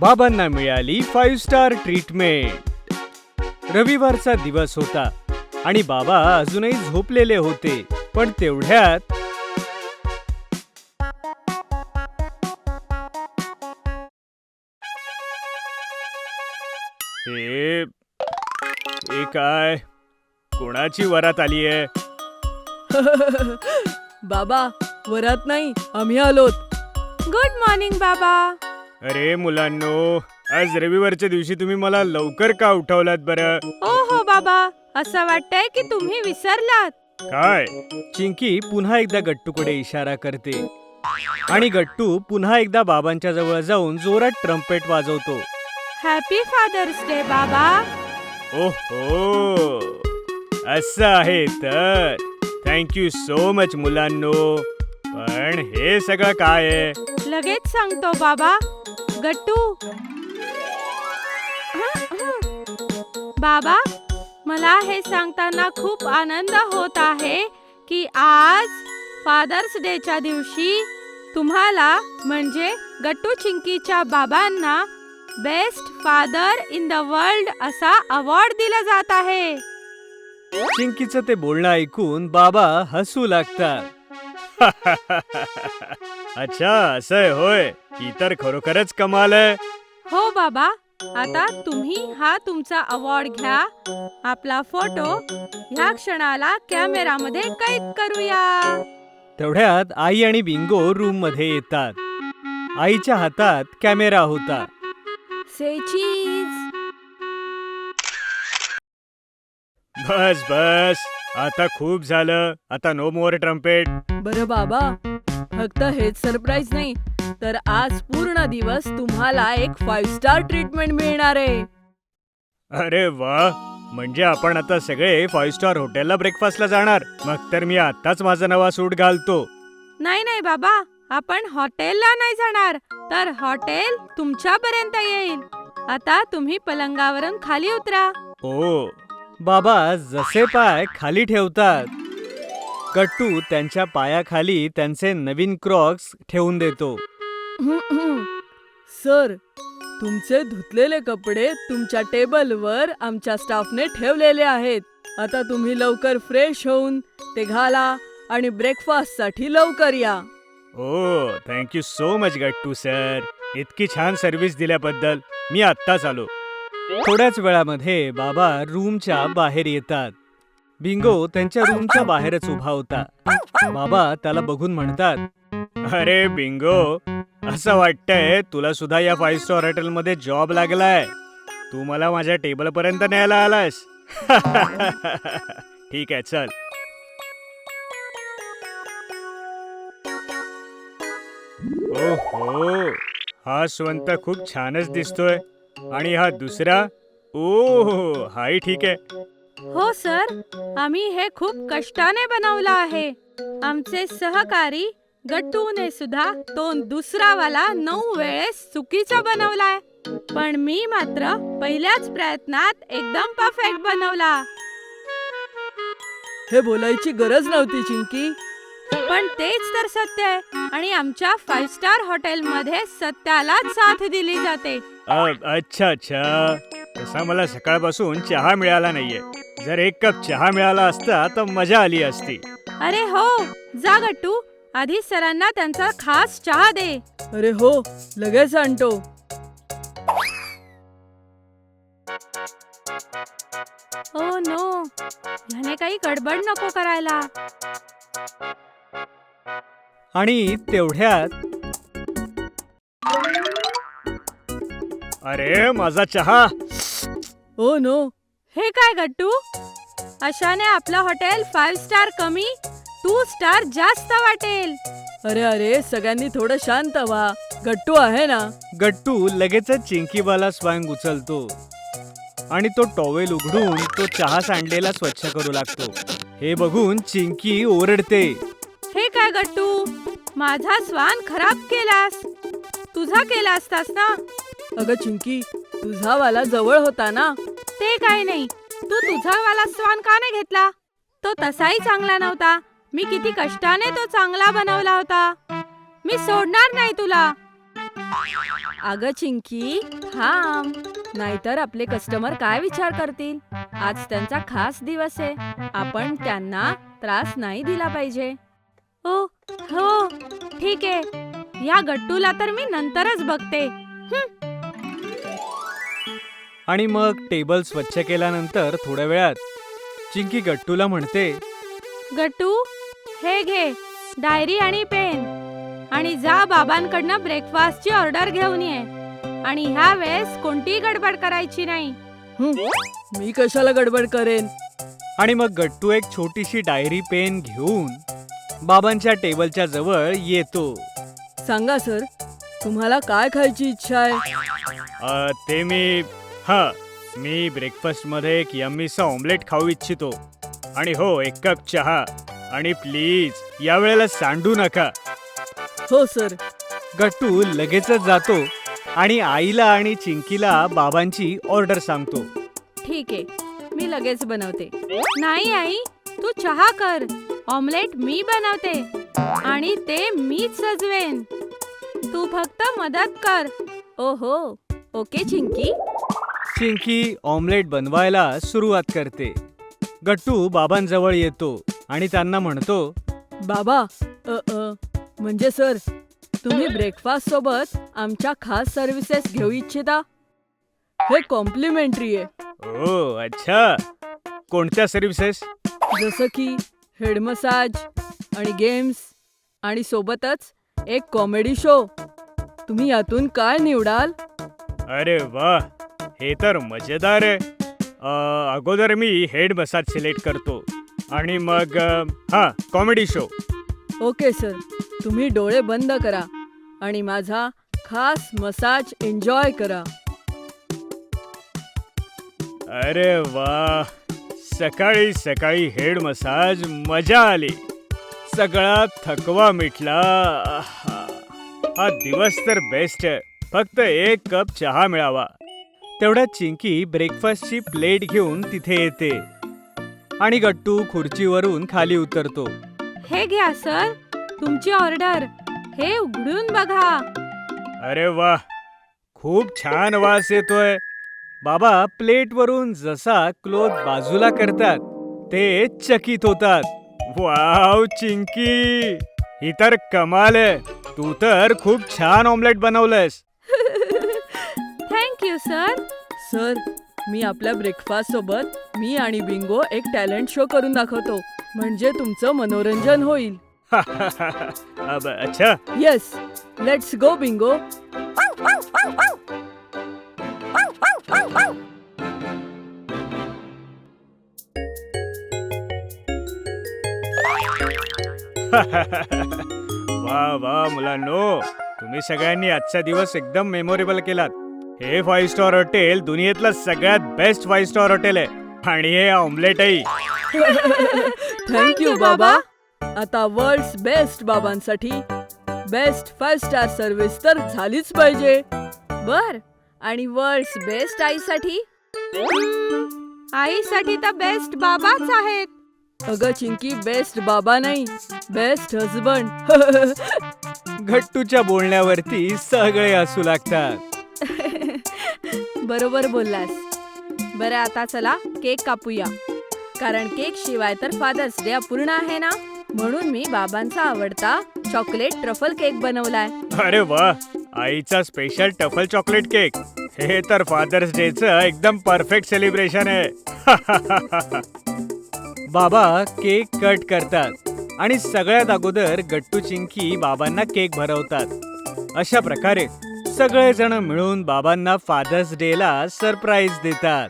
बाबांना मिळाली 5 star treatment. रविवारचा दिवस होता आणि बाबा अजूनही झोपलेले होते. पण तेवढ्यात हे काय, कोणाची वरात आलीये? बाबा, वरात नाही, आम्ही आलोत. गुड मॉर्निंग बाबा. अरे मुलांनो, आज रविवारच्या दिवशी तुम्ही मला लवकर का उठवलात बरं? हो बाबा, असं वाटतंय की तुम्ही विसरलात. काय? चिंकी पुन्हा एकदा गट्टूकडे इशारा करते आणि गट्टू पुन्हा एकदा बाबांच्या जवळ जाऊन जोरात ट्रम्पेट वाजवतो. हॅपी फादर्स डे बाबा. ओहो, असं आहे तर. थँक्यू सो मच मुलांनो. पण हे सगळं काय आहे? लगेच सांगतो बाबा. गट्टू. बाबा, मला हे सांगताना खूप आनंद होत आहे की आज फादर्स डेच्या दिवशी तुम्हाला म्हणजे गट्टू चिंकीच्या बाबांना best father in the world असा अवॉर्ड दिला जात आहे. चिंकीचं ते बोलणं ऐकून बाबा हसू लागतात. अच्छा, असं आहे होय. ही तर खरोखरच कमाल आहे. हो बाबा, आता तुम्ही हा तुमचा अवॉर्ड घ्या. आपला फोटो ह्या क्षणाला कॅमेरामध्ये कैद करूया. तेवढ्यात आई आणि बिंगो रूम मध्ये येतात. आईच्या हातात कॅमेरा होता. से चीज. बस बस, आता खूप झालं. आता नो मोर ट्रम्पेट. बरं बाबा, फक्त हेच सरप्राईज नाही तर आज पूर्ण दिवस तुम्हाला एक 5 स्टार ट्रीटमेंट मिळणार आहे. अरे वा, म्हणजे आपण आता सगळे 5 स्टार हॉटेलला ब्रेकफास्टला जाणार. मग तर मी आताच माझा नवा सूट घालतो. नाही बाबा, आपण हॉटेलला नाही जाणार, तर हॉटेल तुमच्यापर्यंत येईल. आता तुम्ही पलंगावरून खाली उतरा. ओ, बाबा जसे पाय खाली ठेवतात, गट्टू त्यांच्या पायाखाली त्यांचे नवीन क्रॉक्स ठेवून देतो. सर, तुमचे धुतलेले कपडे तुमच्या टेबलवर आमच्या स्टाफने ठेवलेले आहेत. आता तुम्ही लवकर फ्रेश होऊन ते घाला आणि ब्रेकफास्टसाठी लवकर या. ओ, थँक्यू सो मच गट्टू सर. इतकी छान सर्व्हिस दिल्याबद्दल. मी आत्ताच आलो. थोड्याच वेळामध्ये बाबा रूमच्या बाहेर येतात. बिंगो त्यांच्या रूमच्या बाहेरच उभा होता. बाबा त्याला बघून म्हणतात, अरे बिंगो, असं वाटतंय तुला सुद्धा या 5 स्टार हॉटेलमध्ये जॉब लागलाय. तू मला माझ्या टेबल पर्यंत न्यायला आलास. ठीक आहे, चल. ओहो, हा स्वंत खूप छानच दिसतोय. आणि हा दुसरा, ओ हाही ठीक आहे. हो सर, आम्ही हे खूप कष्टाने बनवलं आहे. आमचे सहकारी गट्टूने सुद्धा तो दुसरावाला 9 वेळेस चुकीचा बनवलाय. पण मी मात्र पहिल्याच प्रयत्नात एकदम परफेक्ट बनवला. हे बोलायची गरज नव्हती चिंकी. पण तेच तर सत्य आहे आणि आमच्या 5 स्टार हॉटेलमध्ये सत्यालाच साथ दिली जाते. अच्छा, तसा मला सकाळपासून चहा मिळाला नाहीये. जर 1 कप चहा मिळाला असता तर मजा आली असती. अरे हो, जा गट्टू, आधी सरांना त्यांचा खास चहा दे. अरे हो, लगेच आणतो. ओ नो, ह्याने काही गडबड नको करायला. आणि तेवढ्यात, अरे माझा चहा. Oh no. हे काय गट्टू, अशाने आपलं हॉटेल 5 स्टार कमी 2 स्टार जास्त वाटेल. अरे, सगळ्यांनी थोडं शांत व्हा. गट्टू आहे ना. गट्टू लगेचच चिंकीवाला स्वांग उचलतो आणि तो टॉवेल उघडून तो चहा सांडलेला स्वच्छ करू लागतो. हे बघून चिंकी ओरडते. हे काय गट्टू, माझा स्वान खराब केलास. तुझा केला असतास ना. अगं चिंकी, तुझा वाला जवळ होता ना. ते काय नाही, तू तुझा वाला स्वान का नाही घेतला? तो तसाही चांगला नव्हता. मी किती कष्टाने तो चांगला बनवला होता. मी सोडणार नाही तुला. अगं चिंकी, थांब. नाहीतर आपले कस्टमर काय विचार करतील? आज त्यांचा खास दिवस आहे. आपण त्यांना त्रास नाही दिला पाहिजे. ओ हो ठीक आहे. या गट्टूला तर मी नंतरच बघते. आणि मग टेबल स्वच्छ केल्यानंतर थोड्या वेळात चिंकी गट्टूला म्हणते, गट्टू, हे घे डायरी आणि पेन आणि जा बाबांकडनं ब्रेकफास्टची ऑर्डर घेऊन ये. आणि ह्या वेळेस कोणतीही गडबड करायची नाही. मी कशाला गडबड करेन? आणि मग गट्टू एक छोटीशी डायरी पेन घेऊन बाबांच्या टेबलच्या जवळ येतो. सांगा सर, तुम्हाला काय खायची इच्छा आहे? ते मी ब्रेकफास्ट मध्ये एक यम्मीचा ऑमलेट खाऊ इच्छितो. आणि हो, एक कप चहा. आणि प्लीज या वेळेला सांडू नका. हो सर. गट्टू लगेचच जातो आणि आईला आणि चिंकीला बाबांची ऑर्डर सांगतो. ठीक आहे, मी लगेच बनवते. नाही आई, तू चहा कर. ऑमलेट मी बनवते आणि ते मीच सजवेन. तू फक्त मदत कर. ओहो, ओके चिंकी. चिंकी ऑमलेट बनवायला सुरुवात करते. गट्टू बाबांजवळ येतो आणि त्यांना म्हणतो, बाबा, म्हणजे सर, तुम्ही ब्रेकफास्ट सोबत आमच्या खास सर्व्हिसेस घेऊ इच्छिता? हे कॉम्प्लिमेंटरी आहे. ओ अच्छा, कोणत्या सर्व्हिसेस? जसं की हेड मसाज आणि गेम्स आणि सोबतच एक कॉमेडी शो. तुम्ही यातून काय निवडाल? अरे वा, हे तर मजेदार आहे. अगोदर मी हेड मसाज सिलेक्ट करतो आणि मग कॉमेडी शो. ओके सर, तुम्ही डोळे बंद करा आणि माझा खास मसाज एन्जॉय करा. अरे वा, सकाळी सकाळी हेड मसाज, मजा आली. सगळा थकवा मिटला. हा दिवस तर बेस्ट आहे. फक्त एक कप चहा मिळावा. तेवढ्यात चिंकी ब्रेकफास्टची प्लेट घेऊन तिथे येते आणि गट्टू खुर्चीवरून खाली उतरतो. हे घ्या सर, तुमची ऑर्डर. हे उघडून बघा. अरे वा, खूप छान वास येतोय. बाबा प्लेटवरून जसा क्लोथ बाजूला करतात ते चकित होतात. वाव चिंकी, ही तर कमाल आहे. तू तर खूप छान ऑमलेट बनवलंयस. Thank you sir. सर, मी आपल्या ब्रेकफास्ट सोबत मी आणि बिंगो एक टॅलेंट शो करून दाखवतो. म्हणजे तुमचं मनोरंजन होईल. अच्छा. Yes, let's go Bingo. वा वा मुलांनो, तुम्ही सगळ्यांनी आजचा दिवस एकदम मेमोरेबल केलात. हे 5 स्टार हॉटेल दुनियेतलं सगळ्यात बेस्ट 5 स्टार हॉटेल आहे. आणि हे ऑमलेटही. थँक्यू बाबा. आता वर्ल्ड्स बेस्ट बाबांसाठी बेस्ट 5 स्टार सर्व्हिस तर झालीच पाहिजे. बर, आणि वर्ल्ड्स बेस्ट आईसाठी? आईसाठी तर बेस्ट बाबाच आहेत. अगं चिंकी, बेस्ट बाबा नाही, बेस्ट हजबंड. गट्टूच्या बोलण्यावरती सगळे हसू लागतात. बरोबर बोललास. बरं, आता चला केक कापूया. कारण केक शिवाय तर फादर्स डे अपूर्ण आहे ना. म्हणून मी बाबांचा आवडता चॉकलेट ट्रफल केक बनवलाय. अरे वा, आईचा स्पेशल टफल चॉकलेट केक. हे तर फादर्स डेचं एकदम परफेक्ट सेलिब्रेशन आहे. बाबा केक कट करतात आणि सगळ्यात अगोदर गट्टू चिंकी बाबांना केक भरवतात. अशा प्रकारे सगळेजण मिळून बाबांना फादर्स डेला सरप्राईज देतात.